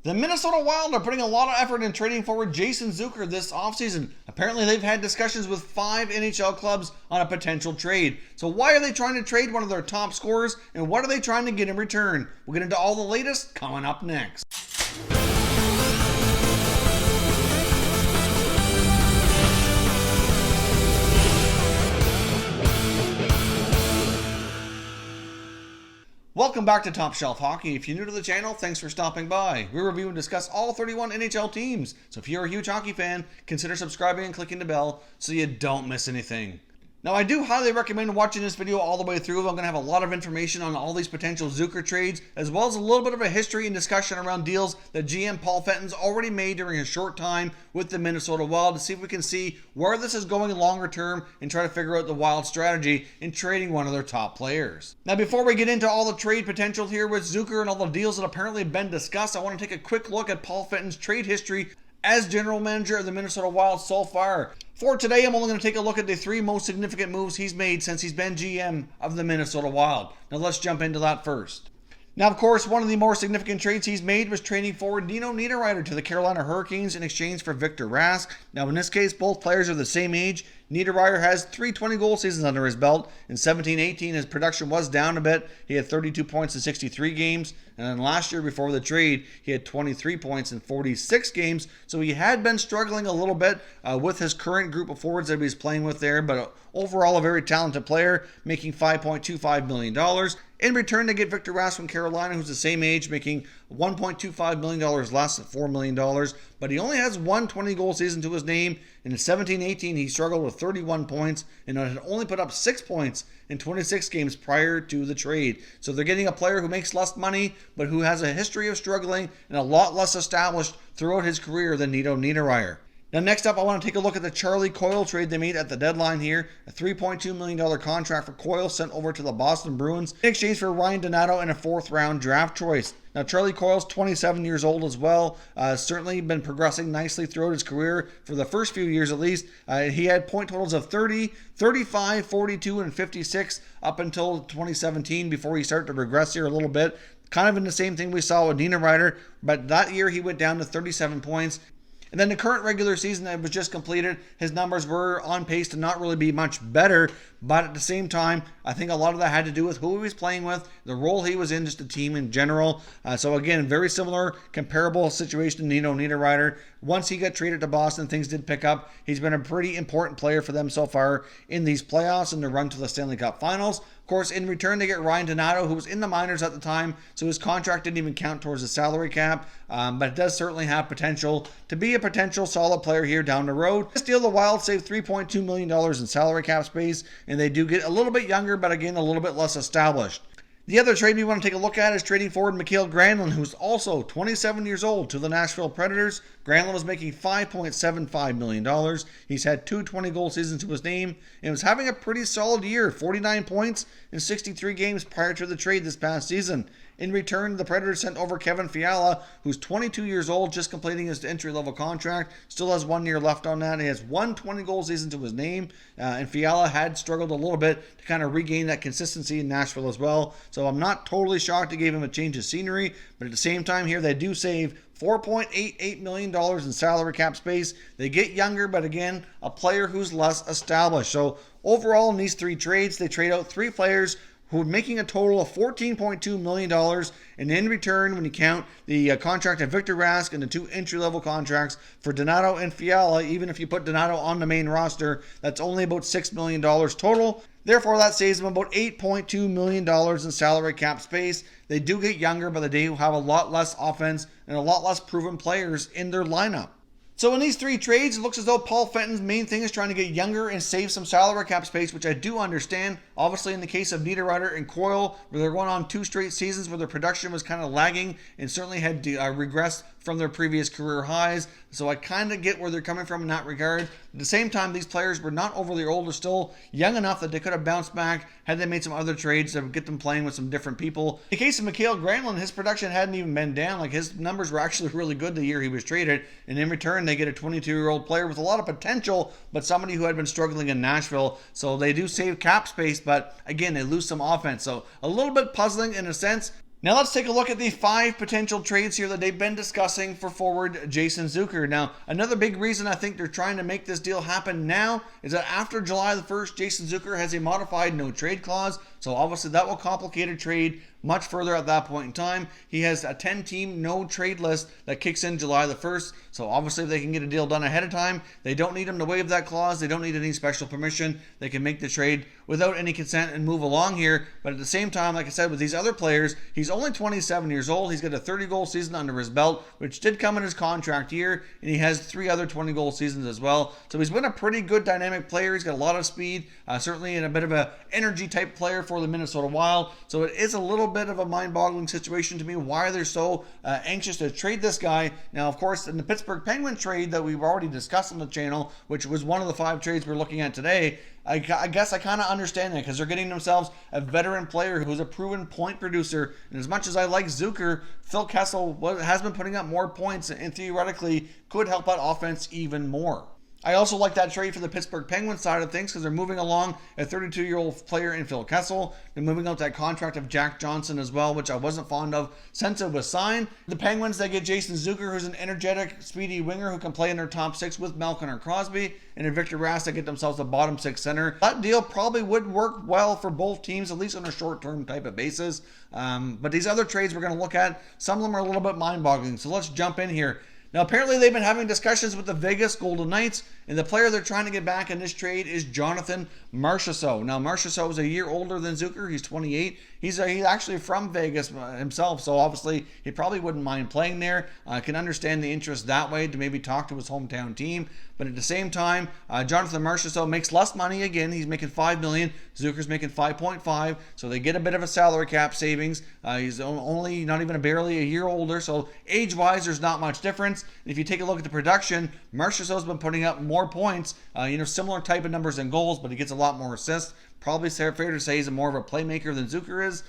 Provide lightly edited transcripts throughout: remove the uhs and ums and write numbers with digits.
The Minnesota Wild are putting a lot of effort in trading forward Jason Zucker this offseason. Apparently they've had discussions with 5 NHL clubs on a potential trade. So why are they trying to trade one of their top scorers, and what are they trying to get in return? We'll get into all the latest coming up next. Welcome back to Top Shelf Hockey. If you're new to the channel, thanks for stopping by. We review and discuss all 31 NHL teams. So if you're a huge hockey fan, consider subscribing and clicking the bell so you don't miss anything. Now, I do highly recommend watching this video all the way through. I'm going to have a lot of information on all these potential Zucker trades, as well as a little bit of a history and discussion around deals that GM Paul Fenton's already made during his short time with the Minnesota Wild to see if we can see where this is going longer term and try to figure out the Wild strategy in trading one of their top players. Now, before we get into all the trade potential here with Zucker and all the deals that apparently have been discussed, I want to take a quick look at Paul Fenton's trade history as general manager of the Minnesota Wild so far. For today, I'm only going to take a look at the 3 most significant moves he's made since he's been GM of the Minnesota Wild. Now let's jump into that first. Now, of course, one of the more significant trades he's made was trading forward Nino Niederreiter to the Carolina Hurricanes in exchange for Victor Rask. Now, in this case, both players are the same age. Niederreiter has 3 20-goal seasons under his belt. In 17-18, his production was down a bit. He had 32 points in 63 games. And then last year, before the trade, he had 23 points in 46 games. So he had been struggling a little bit with his current group of forwards that he's playing with there. But overall, a very talented player, making $5.25 million. In return, they get Victor Rask from Carolina, who's the same age, making $1.25 million less at $4 million. But he only has 1 20-goal season to his name. In 17-18, he struggled with 31 points and had only put up 6 points in 26 games prior to the trade. So they're getting a player who makes less money, but who has a history of struggling and a lot less established throughout his career than Nino Niederreiter. Now, next up, I want to take a look at the Charlie Coyle trade they made at the deadline here. A $3.2 million contract for Coyle sent over to the Boston Bruins in exchange for Ryan Donato and a 4th-round draft choice. Now, Charlie Coyle's 27 years old as well. Certainly been progressing nicely throughout his career for the first few years at least. He had point totals of 30, 35, 42, and 56 up until 2017 before he started to regress here a little bit. Kind of in the same thing we saw with Niederreiter, but that year he went down to 37 points. And then the current regular season that was just completed, his numbers were on pace to not really be much better. But at the same time, I think a lot of that had to do with who he was playing with, the role he was in, just the team in general. So again, very similar, comparable situation to Nino Niederreiter. Once he got traded to Boston, things did pick up. He's been a pretty important player for them so far in these playoffs and the run to the Stanley Cup Finals. Of course, in return, they get Ryan Donato, who was in the minors at the time, so his contract didn't even count towards the salary cap, but it does certainly have potential to be a potential solid player here down the road. This deal, the Wild saved $3.2 million in salary cap space, and they do get a little bit younger, but again, a little bit less established. The other trade we want to take a look at is trading forward Mikael Granlund, who's also 27 years old, to the Nashville Predators. Granlund was making $5.75 million. He's had 2 20-goal seasons to his name and was having a pretty solid year, 49 points in 63 games prior to the trade this past season. In return, the Predators sent over Kevin Fiala, who's 22 years old, just completing his entry-level contract. Still has 1 year left on that. He has 1 20-goal season to his name, and Fiala had struggled a little bit to kind of regain that consistency in Nashville as well. So I'm not totally shocked they gave him a change of scenery, but at the same time here, they do save $4.88 million in salary cap space. They get younger, but again, a player who's less established. So overall, in these 3 trades, they trade out 3 players who are making a total of $14.2 million. And in return, when you count the contract of Victor Rask and the 2 entry-level contracts for Donato and Fiala, even if you put Donato on the main roster, that's only about $6 million total. Therefore, that saves them about $8.2 million in salary cap space. They do get younger, but they do have a lot less offense and a lot less proven players in their lineup. So in these 3 trades, it looks as though Paul Fenton's main thing is trying to get younger and save some salary cap space, which I do understand. Obviously, in the case of Niederreiter and Coyle, where they're going on 2 straight seasons where their production was kind of lagging and certainly had regressed from their previous career highs. So I kind of get where they're coming from in that regard. At the same time, these players were not overly old. They're still young enough that they could have bounced back had they made some other trades that would get them playing with some different people. In the case of Mikael Granlund, his production hadn't even been down. Like, his numbers were actually really good the year he was traded. And in return, they get a 22-year-old player with a lot of potential, but somebody who had been struggling in Nashville. So they do save cap space, but again, they lose some offense. So a little bit puzzling in a sense. Now let's take a look at the 5 potential trades here that they've been discussing for forward Jason Zucker. Now, another big reason I think they're trying to make this deal happen now is that after July the 1st, Jason Zucker has a modified no trade clause. So obviously that will complicate a trade much further at that point in time. He has a 10-team no trade list that kicks in July the 1st. So obviously if they can get a deal done ahead of time, they don't need him to waive that clause. They don't need any special permission. They can make the trade without any consent and move along here. But at the same time, like I said, with these other players, he's only 27 years old. He's got a 30-goal season under his belt, which did come in his contract year, and he has 3 other 20-goal seasons as well. So he's been a pretty good dynamic player. He's got a lot of speed, certainly in a bit of an energy type player for the Minnesota Wild. So it is a little bit of a mind-boggling situation to me why they're so anxious to trade this guy. Now, of course, in the Pittsburgh Penguins trade that we've already discussed on the channel, which was one of the 5 trades we're looking at today, I guess I kind of understand that because they're getting themselves a veteran player who's a proven point producer. And as much as I like Zucker, Phil Kessel has been putting up more points and theoretically could help out offense even more. I also like that trade for the Pittsburgh Penguins side of things because they're moving along a 32-year-old player in Phil Kessel. They're moving out that contract of Jack Johnson as well, which I wasn't fond of since it was signed. The Penguins, they get Jason Zucker, who's an energetic, speedy winger who can play in their top 6 with Malkin or Crosby, and in Victor Rask, they get themselves a bottom 6 center. That deal probably would work well for both teams, at least on a short-term type of basis. But these other trades we're going to look at, some of them are a little bit mind-boggling. So let's jump in here. Now, apparently they've been having discussions with the Vegas Golden Knights, and the player they're trying to get back in this trade is Jonathan Marchessault. Now, Marchessault is a year older than Zucker. He's 28. He's actually from Vegas himself, so obviously he probably wouldn't mind playing there. I can understand the interest that way to maybe talk to his hometown team. But at the same time, Jonathan Marchessault makes less money. Again, he's making $5 million. Zucker's making $5.5 million, so they get a bit of a salary cap savings. He's only not even barely a year older, so age-wise, there's not much difference. And if you take a look at the production, Marchessault's been putting up more points, similar type of numbers and goals, but he gets a lot more assists. Probably fair to say he's more of a playmaker than Zucker is.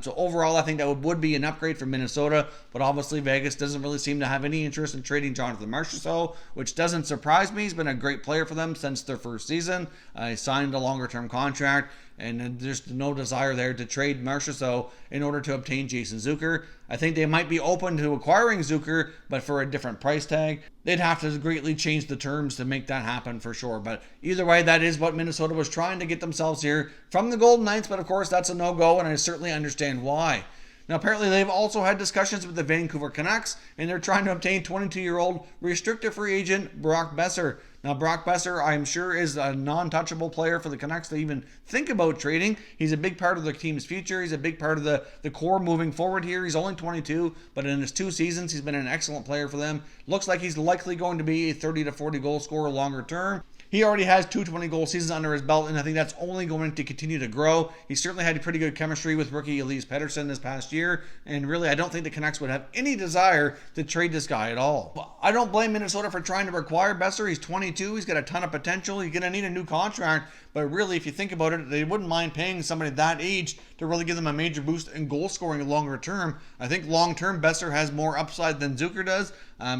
So overall, I think that would be an upgrade for Minnesota. But obviously, Vegas doesn't really seem to have any interest in trading Jonathan Marchessault, which doesn't surprise me. He's been a great player for them since their first season. He signed a longer-term contract, and there's no desire there to trade Marchessault in order to obtain Jason Zucker. I think they might be open to acquiring Zucker, but for a different price tag. They'd have to greatly change the terms to make that happen for sure. But either way, that is what Minnesota was trying to get themselves here from the Golden Knights. But of course, that's a no-go, and I certainly understand why. Now, apparently, they've also had discussions with the Vancouver Canucks, and they're trying to obtain 22-year-old restricted free agent Brock Boeser. Now, Brock Boeser, I'm sure, is a non-touchable player for the Canucks to even think about trading. He's a big part of their team's future. He's a big part of the core moving forward here. He's only 22, but in his 2 seasons, he's been an excellent player for them. Looks like he's likely going to be a 30 to 40 goal scorer longer term. He already has 2 20-goal seasons under his belt, and I think that's only going to continue to grow. He certainly had pretty good chemistry with rookie Elias Pettersson this past year, and really, I don't think the Canucks would have any desire to trade this guy at all. I don't blame Minnesota for trying to acquire Boeser. He's 22. He's got a ton of potential. He's going to need a new contract, but really, if you think about it, they wouldn't mind paying somebody that age to really give them a major boost in goal scoring longer term. I think long term, Boeser has more upside than Zucker does,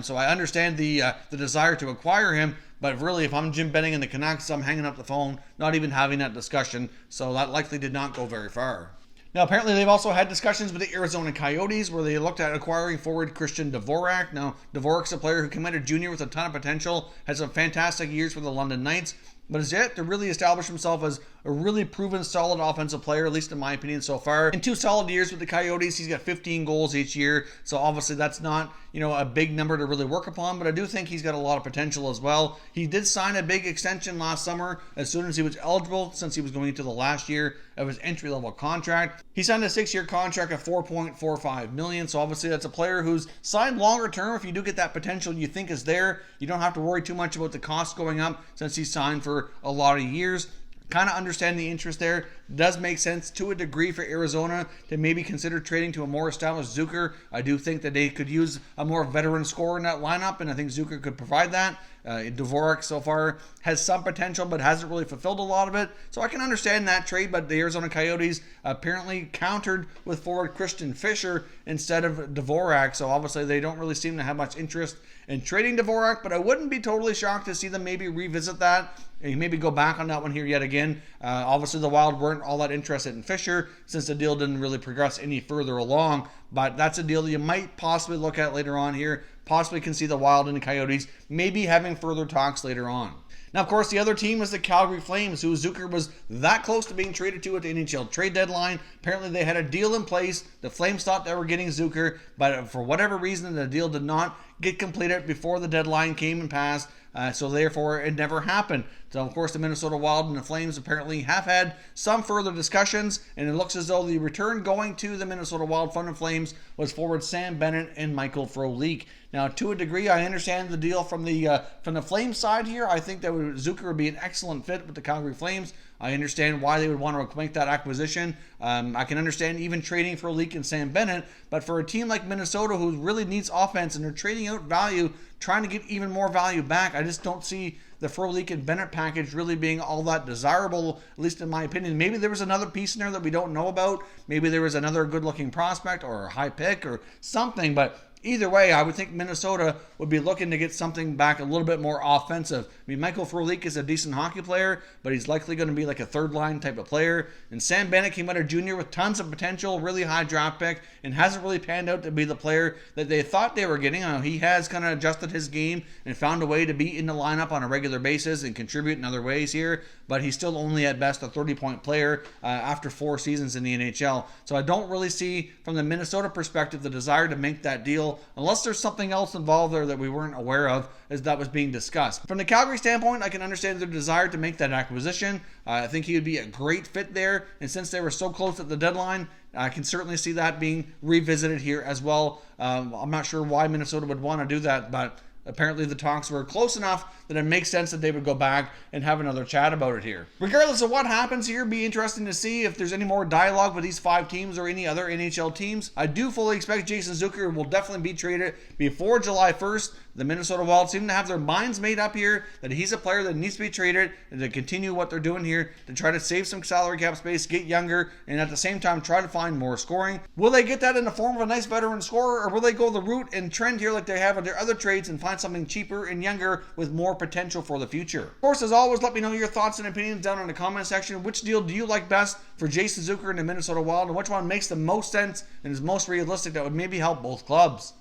so I understand the desire to acquire him. But really, if I'm Jim Benning and the Canucks, I'm hanging up the phone, not even having that discussion. So that likely did not go very far. Now, apparently, they've also had discussions with the Arizona Coyotes where they looked at acquiring forward Christian Dvorak. Now, Dvorak's a player who came out of junior with a ton of potential, had some fantastic years for the London Knights, but has yet to really establish himself as a really proven solid offensive player, at least in my opinion so far. In 2 solid years with the Coyotes, he's got 15 goals each year, so obviously that's not, a big number to really work upon, but I do think he's got a lot of potential as well. He did sign a big extension last summer as soon as he was eligible, since he was going into the last year of his entry-level contract. He signed a 6-year contract of $4.45 million, so obviously that's a player who's signed longer term. If you do get that potential you think is there, you don't have to worry too much about the cost going up since he's signed for a lot of years. Kind of understand the interest there. Does make sense to a degree for Arizona to maybe consider trading to a more established Zucker. I do think that they could use a more veteran scorer in that lineup, and I think Zucker could provide that. Dvorak so far has some potential, but hasn't really fulfilled a lot of it. So I can understand that trade, but the Arizona Coyotes apparently countered with forward Christian Fischer instead of Dvorak. So obviously they don't really seem to have much interest in trading Dvorak, but I wouldn't be totally shocked to see them maybe revisit that and maybe go back on that one here yet again. Obviously the Wild weren't all that interested in Fischer since the deal didn't really progress any further along, but that's a deal that you might possibly look at later on here. Possibly can see the Wild and the Coyotes maybe having further talks later on. Now, of course, the other team is the Calgary Flames, who Zucker was that close to being traded to at the NHL trade deadline. Apparently, they had a deal in place. The Flames thought they were getting Zucker, but for whatever reason, the deal did not get completed before the deadline came and passed. So therefore, it never happened. So, of course, the Minnesota Wild and the Flames apparently have had some further discussions, and it looks as though the return going to the Minnesota Wild from the Flames was forward Sam Bennett and Michael Frolik. Now, to a degree, I understand the deal from the Flames side here. I think that Zucker would be an excellent fit with the Calgary Flames. I understand why they would want to make that acquisition. I can understand even trading for Frolik and Sam Bennett, but for a team like Minnesota who really needs offense and they're trading out value, trying to get even more value back, I just don't see the Frolik and Bennett package really being all that desirable, at least in my opinion. Maybe there was another piece in there that we don't know about. Maybe there was another good-looking prospect or a high pick or something, but either way, I would think Minnesota would be looking to get something back a little bit more offensive. I mean, Michael Frolik is a decent hockey player, but he's likely going to be like a third-line type of player. And Sam Bennett came out of junior with tons of potential, really high draft pick, and hasn't really panned out to be the player that they thought they were getting. He has kind of adjusted his game and found a way to be in the lineup on a regular basis and contribute in other ways here, but he's still only at best a 30-point player after 4 seasons in the NHL. So I don't really see, from the Minnesota perspective, the desire to make that deal, unless there's something else involved there that we weren't aware of as that was being discussed. From the Calgary standpoint, I can understand their desire to make that acquisition. I think he would be a great fit there, and since they were so close at the deadline, I can certainly see that being revisited here as well. I'm not sure why Minnesota would want to do that, but apparently the talks were close enough that it makes sense that they would go back and have another chat about it here. Regardless of what happens here, be interesting to see if there's any more dialogue with these 5 teams or any other NHL teams. I do fully expect Jason Zucker will definitely be traded before July 1st. The Minnesota Wild seem to have their minds made up here that he's a player that needs to be traded and to continue what they're doing here to try to save some salary cap space, get younger, and at the same time try to find more scoring. Will they get that in the form of a nice veteran scorer, or will they go the route and trend here like they have in their other trades and find something cheaper and younger with more potential for the future? Of course, as always, let me know your thoughts and opinions down in the comment section. Which deal do you like best for Jason Zucker and the Minnesota Wild, and which one makes the most sense and is most realistic that would maybe help both clubs?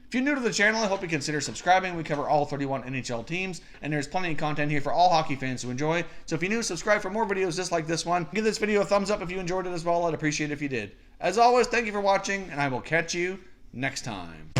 If you're new to the channel, I hope you consider subscribing. We cover all 31 NHL teams, and there's plenty of content here for all hockey fans to enjoy. So if you're new, subscribe for more videos just like this one. Give this video a thumbs up if you enjoyed it as well. I'd appreciate it if you did. As always, thank you for watching, and I will catch you next time.